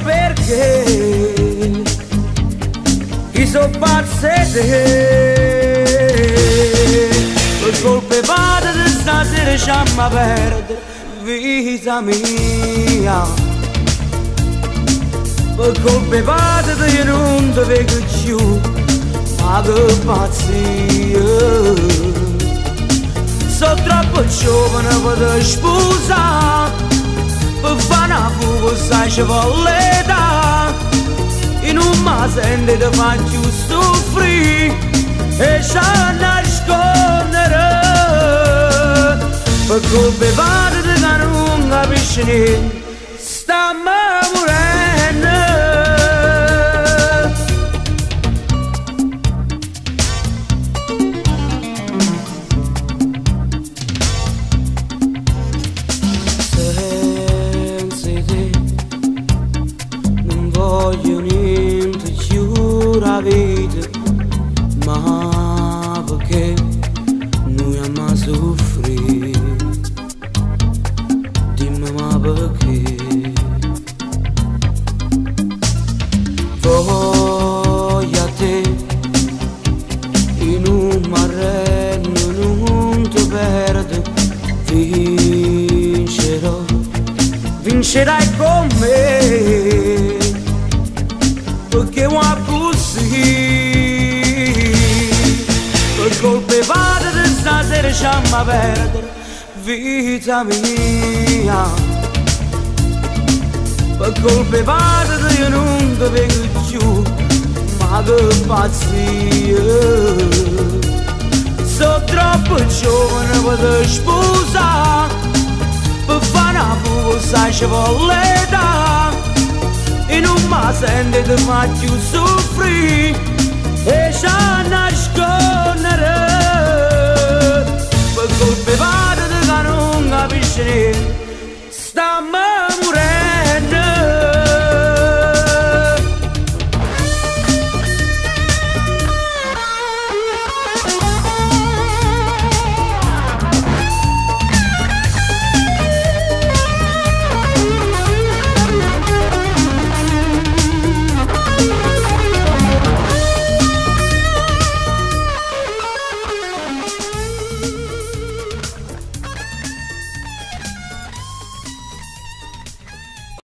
perché chi so pazzete per colpevate di stasera sciamma perdere vita mia per colpevate di io non ti vedo più ma che pazzia sono troppo giovane per sposare per fare una fuga sai ci vuole l'età e non mi sente di far più soffrire e ci nascondere per colpevate di che non capisce niente stiamo morendo. Voglio niente più la vita, ma perché noi amiamo soffrire? Dimmi ma perché? Voglio a te, in un marreno non ti perdo, vincerò, vincerai con me. Perché vuoi così per colpevate di stasera sciamma perdere vita mia per colpevate di io non ti vedo più ma che pazzia sono troppo giovane per sposare per fare una fuga sai ci vuole l'età e non mi sente di far più soffrire e ci nascondere per colpevate di che non capisce niente stiamo morendo.